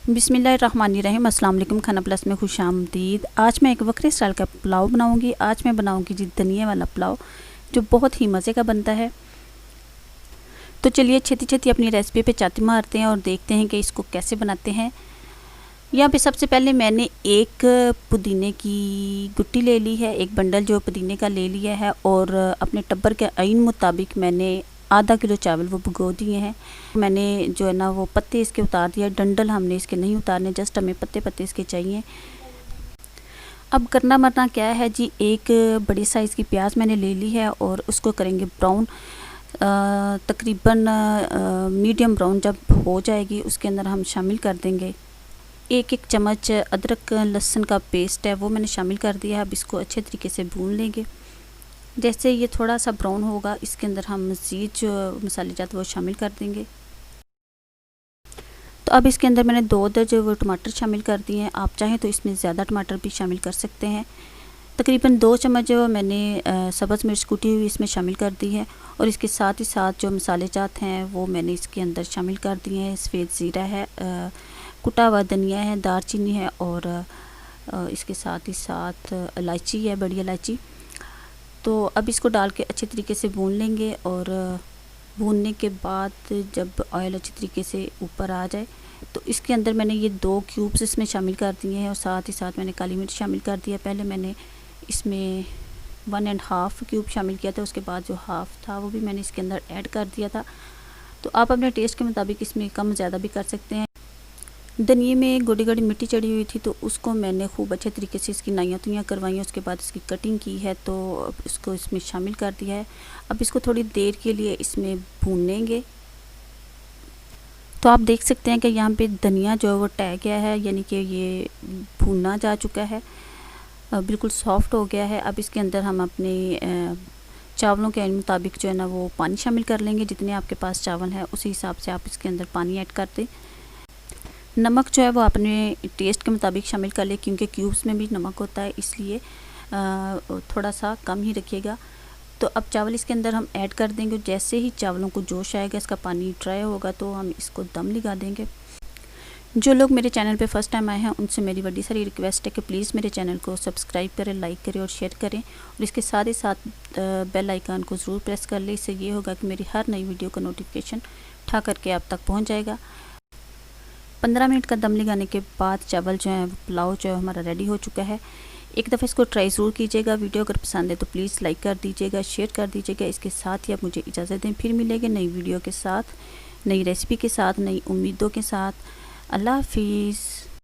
बिस्मिल्लाहिर्रहमानिर्रहीम। अस्सलाम वालेकुम। खाना प्लस में खुशामदीद। आज मैं एक बकरी स्टाइल का पुलाव बनाऊंगी। आज मैं बनाऊंगी जी धनिया वाला पुलाव, जो बहुत ही मज़े का बनता है। तो चलिए छेती छेती अपनी रेसिपी पे चाती मारते हैं और देखते हैं कि इसको कैसे बनाते हैं। यहाँ पे सबसे पहले मैंने एक पुदीने की गुट्टी ले ली है, एक बंडल जो पुदीने का ले लिया है, और अपने टब्बर के आइन मुताबिक मैंने आधा किलो चावल वो भिगो दिए हैं। मैंने जो है ना वो पत्ते इसके उतार दिया, डंडल हमने इसके नहीं उतारने, जस्ट हमें पत्ते पत्ते इसके चाहिए। अब करना मरना क्या है जी, एक बड़ी साइज़ की प्याज मैंने ले ली है और उसको करेंगे ब्राउन। तकरीबन मीडियम ब्राउन जब हो जाएगी उसके अंदर हम शामिल कर देंगे एक चम्मच अदरक लहसुन का पेस्ट है, वो मैंने शामिल कर दिया है। अब इसको अच्छे तरीके से भून लेंगे। जैसे ये थोड़ा सा ब्राउन होगा इसके अंदर हम मज़ीद जो मसाले जात वो शामिल कर देंगे। तो अब इसके अंदर मैंने 2 दर्जे वो टमाटर शामिल कर दिए हैं। आप चाहें तो इसमें ज़्यादा टमाटर भी शामिल कर सकते हैं। तकरीबन 2 चम्मच जो मैंने सब्ज़ मिर्च कूटी हुई इसमें शामिल कर दी है, और इसके साथ ही साथ जो मसाले जात हैं वो मैंने इसके अंदर शामिल कर दिए हैं। सफ़ेद ज़ीरा है, कुटा हुआ धनिया है, दालचीनी है, और इसके साथ ही साथ इलायची है, बड़ी इलायची। तो अब इसको डाल के अच्छे तरीके से भून लेंगे, और भूनने के बाद जब ऑयल अच्छी तरीके से ऊपर आ जाए तो इसके अंदर मैंने ये 2 क्यूब्स इसमें शामिल कर दिए हैं, और साथ ही साथ मैंने काली मिर्च शामिल कर दिया। पहले मैंने इसमें 1.5 क्यूब शामिल किया था, उसके बाद जो हाफ़ था वो भी मैंने इसके अंदर ऐड कर दिया था। तो आप अपने टेस्ट के मुताबिक इसमें कम ज़्यादा भी कर सकते हैं। धनिए में गोडी गोडी मिट्टी चढ़ी हुई थी, तो उसको मैंने खूब अच्छे तरीके से इसकी नाइयाँ तुइयाँ करवाई। उसके बाद इसकी कटिंग की है, तो इसको इसमें शामिल कर दिया है। अब इसको थोड़ी देर के लिए इसमें भूनेंगे। तो आप देख सकते हैं कि यहाँ पे धनिया जो है वो टह गया है, यानी कि ये भूना जा चुका है, बिल्कुल सॉफ्ट हो गया है। अब इसके अंदर हम अपने चावलों के मुताबिक जो है ना वो पानी शामिल कर लेंगे। जितने आपके पास चावल है उसी हिसाब से आप इसके अंदर पानी ऐड कर दें। नमक जो है वो अपने टेस्ट के मुताबिक शामिल कर ले, क्योंकि क्यूब्स में भी नमक होता है, इसलिए थोड़ा सा कम ही रखिएगा। तो अब चावल इसके अंदर हम ऐड कर देंगे। जैसे ही चावलों को जोश आएगा, इसका पानी ड्राई होगा, तो हम इसको दम लगा देंगे। जो लोग मेरे चैनल पे फर्स्ट टाइम आए हैं उनसे मेरी बड़ी सारी रिक्वेस्ट है कि प्लीज़ मेरे चैनल को सब्सक्राइब करें, लाइक करें और शेयर करें, और इसके साथ ही साथ बेल आइकन को ज़रूर प्रेस कर लें। इससे ये होगा कि मेरी हर नई वीडियो का नोटिफिकेशन ठा करके आप तक पहुँच जाएगा। 15 मिनट का दम लगाने के बाद चावल जो है पुलाव जो है हमारा रेडी हो चुका है। एक दफ़ा इसको ट्राई ज़रूर कीजिएगा। वीडियो अगर पसंद है तो प्लीज़ लाइक कर दीजिएगा, शेयर कर दीजिएगा। इसके साथ ही आप मुझे इजाज़त दें, फिर मिलेंगे नई वीडियो के साथ, नई रेसिपी के साथ, नई उम्मीदों के साथ। अल्लाह हाफिज़।